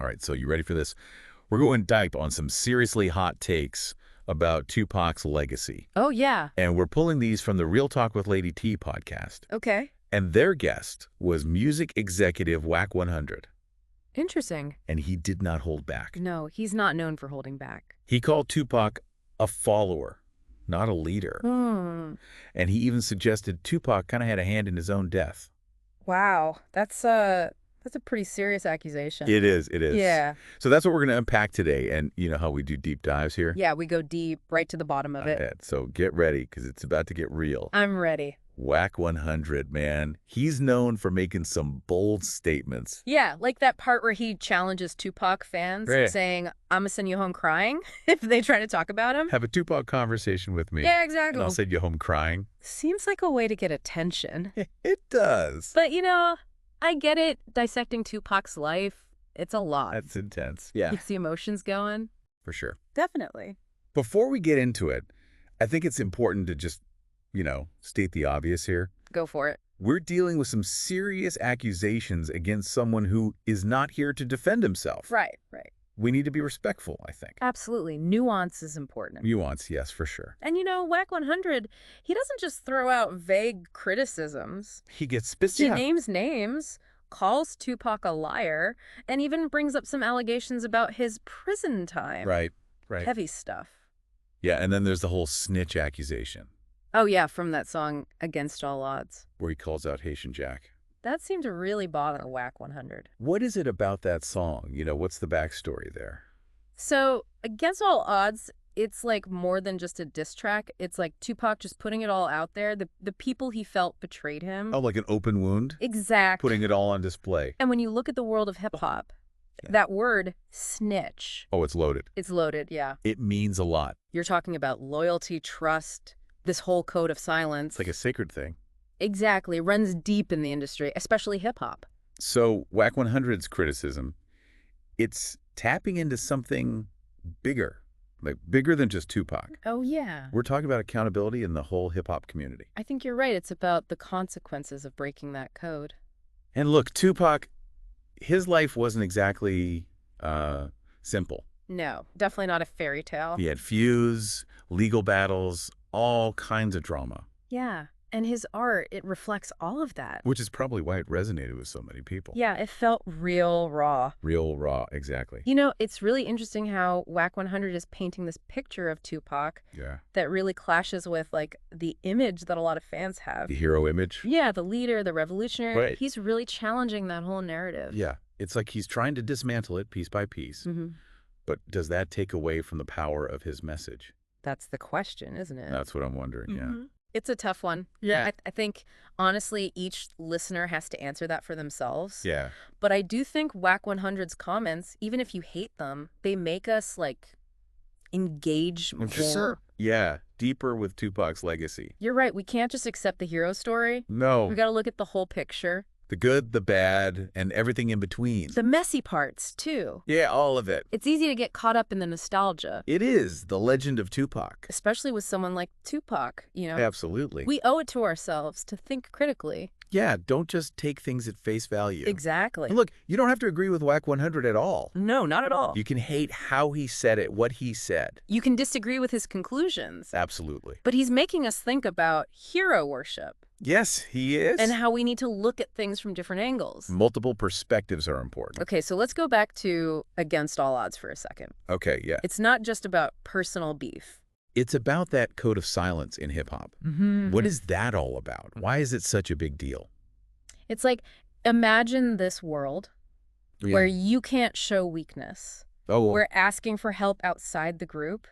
All right, so you ready for this? We're going deep on some seriously hot takes about Tupac's legacy. Oh, yeah. And we're pulling these from the Real Talk with Lady T podcast. Okay. And their guest was music executive Wack 100. Interesting. And he did not hold back. No, he's not known for holding back. He called Tupac a follower, not a leader. And he even suggested Tupac kind of had a hand in his own death. Wow. That's a pretty serious accusation. It is. Yeah. So that's what we're going to unpack today. And you know how we do deep dives here? Yeah, we go deep, right to the bottom of it. So get ready, because it's about to get real. I'm ready. Wack 100, man. He's known for making some bold statements. Yeah, like that part where he challenges Tupac fans, saying, I'm going to send you home crying if they try to talk about him. Have a Tupac conversation with me. Yeah, exactly. And I'll send you home crying. Seems like a way to get attention. It does. But, you know, I get it. Dissecting Tupac's life, it's a lot. That's intense. Yeah. Keeps the emotions going. For sure. Definitely. Before we get into it, I think it's important to just, state the obvious here. Go for it. We're dealing with some serious accusations against someone who is not here to defend himself. Right. We need to be respectful, I think. Absolutely. Nuance is important. Nuance, yes, for sure. And Wack 100, he doesn't just throw out vague criticisms. He gets specific. He names names, calls Tupac a liar, and even brings up some allegations about his prison time. Right. Heavy stuff. Yeah, and then there's the whole snitch accusation. Oh, yeah, from that song, Against All Odds. Where he calls out Haitian Jack. That seemed to really bother Wack 100. What is it about that song? What's the backstory there? So, Against All Odds, it's like more than just a diss track. It's like Tupac just putting it all out there. The people he felt betrayed him. Oh, like an open wound? Exactly. Putting it all on display. And when you look at the world of hip-hop, that word, snitch. Oh, it's loaded. It's loaded, yeah. It means a lot. You're talking about loyalty, trust, this whole code of silence. It's like a sacred thing. Exactly. Runs deep in the industry, especially hip-hop. So Wack 100's criticism, it's tapping into something bigger, like bigger than just Tupac. Oh, yeah. We're talking about accountability in the whole hip-hop community. I think you're right. It's about the consequences of breaking that code. And look, Tupac, his life wasn't exactly simple. No, definitely not a fairy tale. He had feuds, legal battles, all kinds of drama. Yeah, and his art, it reflects all of that. Which is probably why it resonated with so many people. Yeah, it felt real raw. Real raw, exactly. It's really interesting how Wack 100 is painting this picture of Tupac that really clashes with, like, the image that a lot of fans have. The hero image? Yeah, the leader, the revolutionary. Right. He's really challenging that whole narrative. Yeah, it's like he's trying to dismantle it piece by piece. But does that take away from the power of his message? That's the question, isn't it? That's what I'm wondering, yeah. It's a tough one. Yeah. I think, honestly, each listener has to answer that for themselves. Yeah. But I do think Wack 100's comments, even if you hate them, they make us, like, engage more. Sure. Yeah, deeper with Tupac's legacy. You're right. We can't just accept the hero story. No. We got to look at the whole picture. The good, the bad, and everything in between. The messy parts, too. Yeah, all of it. It's easy to get caught up in the nostalgia. It is the legend of Tupac. Especially with someone like Tupac, Absolutely. We owe it to ourselves to think critically. Yeah, don't just take things at face value. Exactly. And look, you don't have to agree with Wack 100 at all. No, not at all. You can hate how he said it, what he said. You can disagree with his conclusions. Absolutely. But he's making us think about hero worship. Yes, he is. And how we need to look at things from different angles. Multiple perspectives are important. Okay, so let's go back to Against All Odds for a second. Okay, yeah. It's not just about personal beef. It's about that code of silence in hip-hop. What is that all about? Why is it such a big deal? It's like, imagine this world where you can't show weakness. Where asking for help outside the group,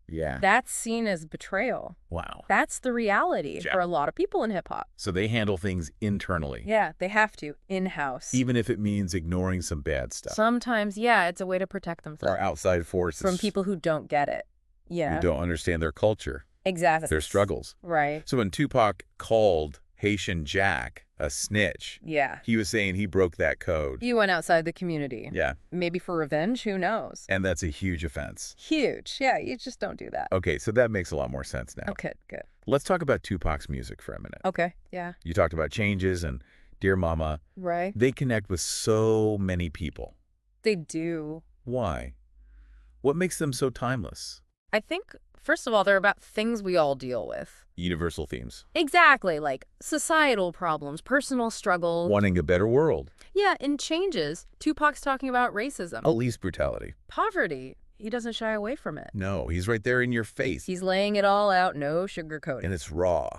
that's seen as betrayal. Wow. That's the reality for a lot of people in hip-hop. So they handle things internally. Yeah, they have to, in-house. Even if it means ignoring some bad stuff. Sometimes, it's a way to protect themselves. Our outside forces. From people who don't get it. Yeah. Who don't understand their culture. Exactly. Their struggles. Right. So when Tupac called Haitian Jack a snitch, he was saying he broke that code. You went outside the community. Yeah. Maybe for revenge, who knows? And that's a huge offense. Huge. Yeah, you just don't do that. Okay, so that makes a lot more sense now. Okay, good. Let's talk about Tupac's music for a minute. Okay, yeah. You talked about Changes and Dear Mama. Right. They connect with so many people. They do. Why? What makes them so timeless? I think, first of all, they're about things we all deal with. Universal themes. Exactly, like societal problems, personal struggles. Wanting a better world. Yeah, in Changes, Tupac's talking about racism. Police brutality. Poverty. He doesn't shy away from it. No, he's right there in your face. He's laying it all out, no sugarcoating. And it's raw,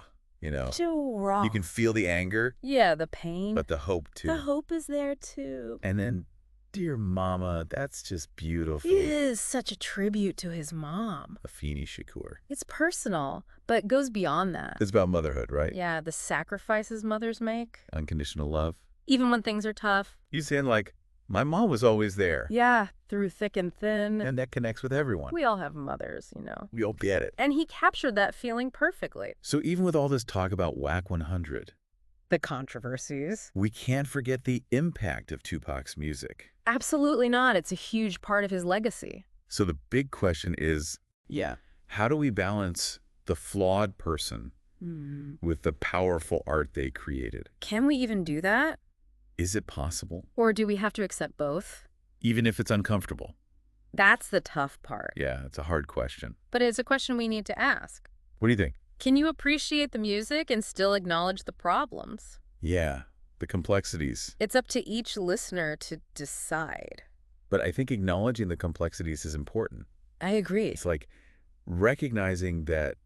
you know. Too raw. You can feel the anger. Yeah, the pain. But the hope, too. The hope is there, too. And then, dear mama, that's just beautiful. It is such a tribute to his mom. 100's Shakur. It's personal, but goes beyond that. It's about motherhood, right? Yeah, the sacrifices mothers make. Unconditional love. Even when things are tough. He's saying, like, my mom was always there. Yeah, through thick and thin. And that connects with everyone. We all have mothers, you know. We all get it. And he captured that feeling perfectly. So even with all this talk about Wack 100, the controversies, we can't forget the impact of Tupac's music. Absolutely not. It's a huge part of his legacy. So the big question is, how do we balance the flawed person with the powerful art they created? Can we even do that? Is it possible? Or do we have to accept both? Even if it's uncomfortable? That's the tough part. Yeah, it's a hard question. But it's a question we need to ask. What do you think? Can you appreciate the music and still acknowledge the problems? Yeah, the complexities. It's up to each listener to decide. But I think acknowledging the complexities is important. I agree. It's like recognizing that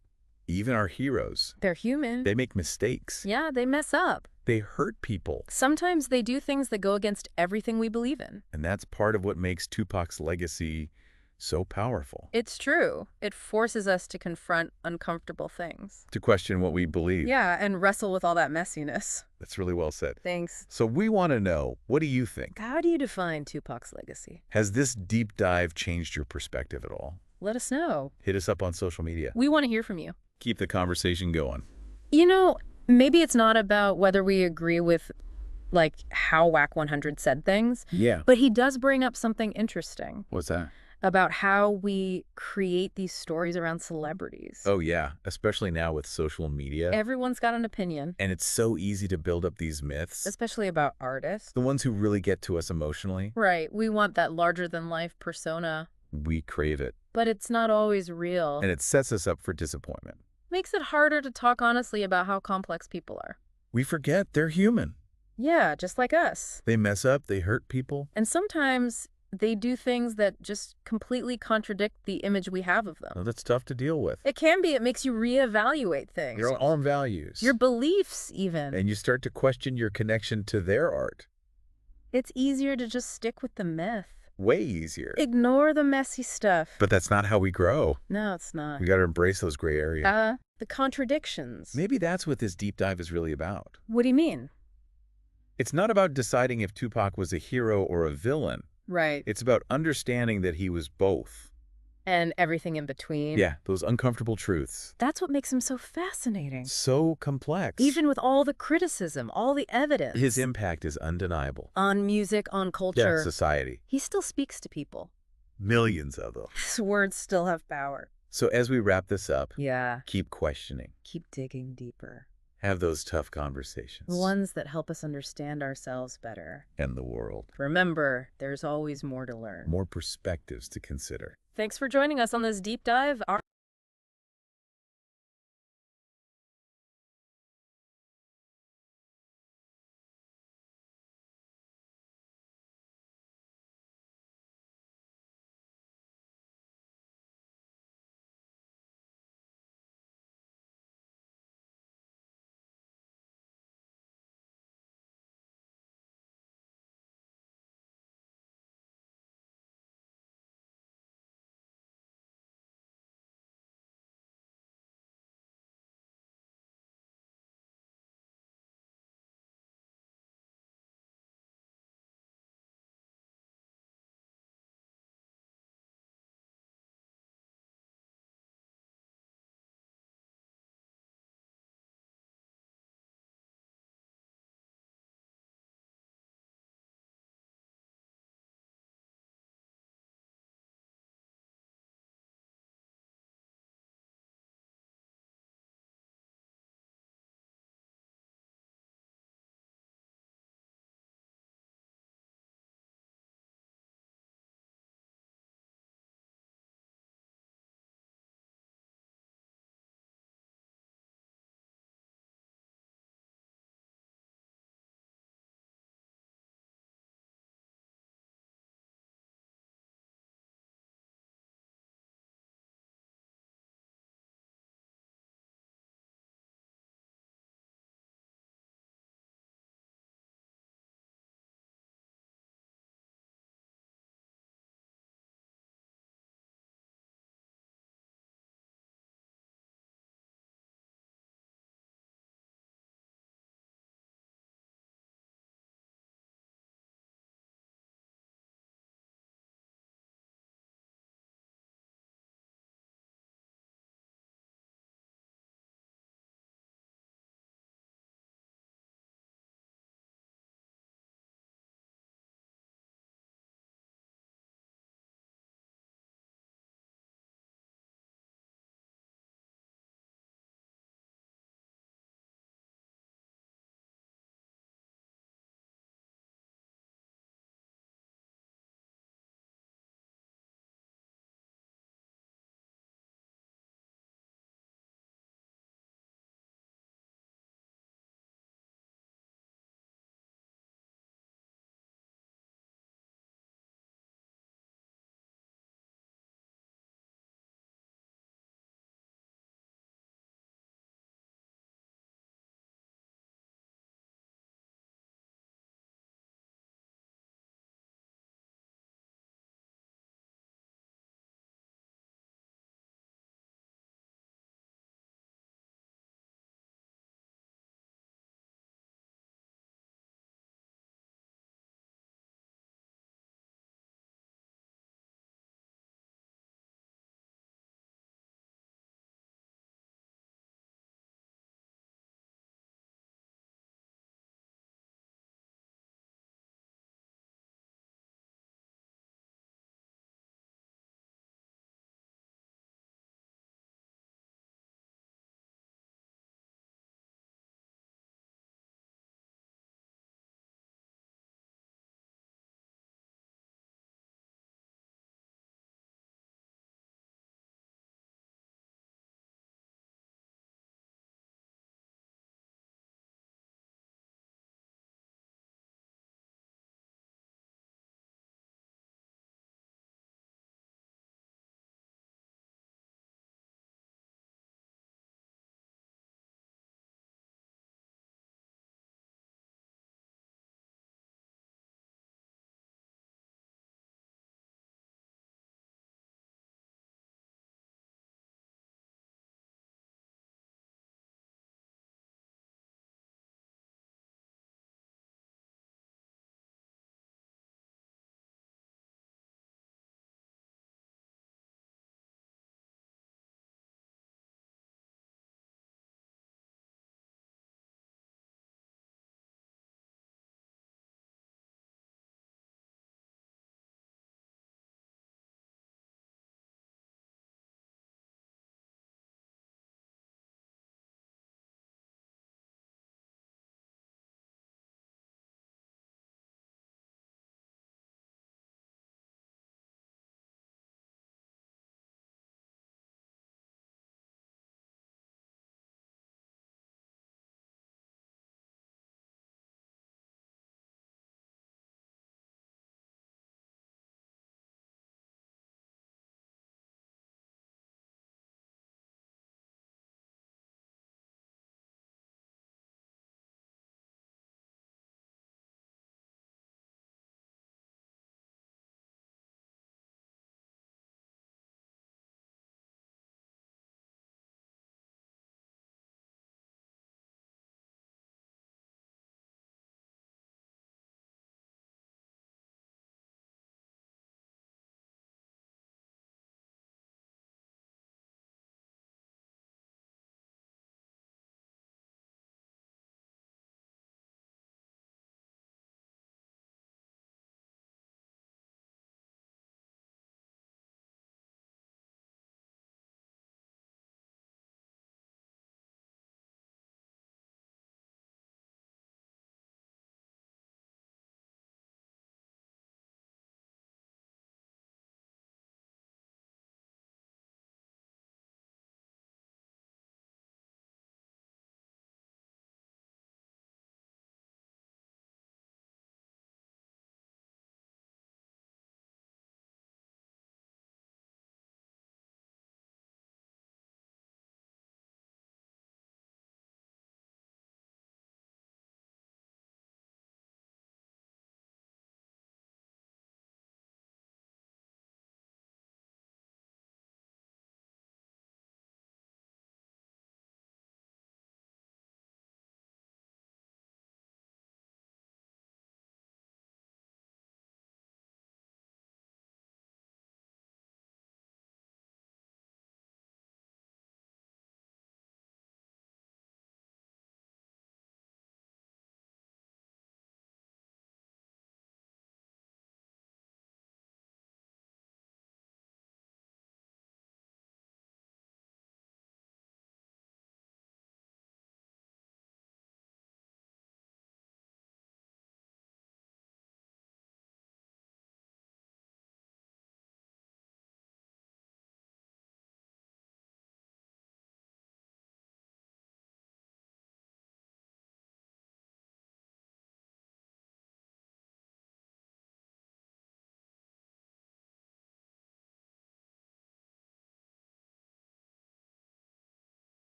even our heroes, they're human. They make mistakes. Yeah, they mess up. They hurt people. Sometimes they do things that go against everything we believe in. And that's part of what makes Tupac's legacy so powerful. It's true. It forces us to confront uncomfortable things. To question what we believe. Yeah, and wrestle with all that messiness. That's really well said. Thanks. So we want to know, what do you think? How do you define Tupac's legacy? Has this deep dive changed your perspective at all? Let us know. Hit us up on social media. We want to hear from you. Keep the conversation going. You know, maybe it's not about whether we agree with, like, how Wack 100 said things. Yeah. But he does bring up something interesting. What's that? About how we create these stories around celebrities. Oh, yeah. Especially now with social media. Everyone's got an opinion. And it's so easy to build up these myths. Especially about artists. The ones who really get to us emotionally. Right. We want that larger-than-life persona. We crave it. But it's not always real. And it sets us up for disappointment. Makes it harder to talk honestly about how complex people are. We forget they're human. Yeah, just like us. They mess up, they hurt people. And sometimes they do things that just completely contradict the image we have of them. Well, that's tough to deal with. It can be. It makes you reevaluate things. Your own values. Your beliefs, even. And you start to question your connection to their art. It's easier to just stick with the myth. Way easier. Ignore the messy stuff. But that's not how we grow. No, it's not. We got to embrace those gray areas. The contradictions. Maybe that's what this deep dive is really about. What do you mean? It's not about deciding if Tupac was a hero or a villain. Right. It's about understanding that he was both. And everything in between. Yeah, those uncomfortable truths. That's what makes him so fascinating. So complex. Even with all the criticism, all the evidence. His impact is undeniable. On music, on culture. Yeah, society. He still speaks to people. Millions of them. His words still have power. So as we wrap this up, keep questioning. Keep digging deeper. Have those tough conversations. The ones that help us understand ourselves better. And the world. Remember, there's always more to learn. More perspectives to consider. Thanks for joining us on this deep dive.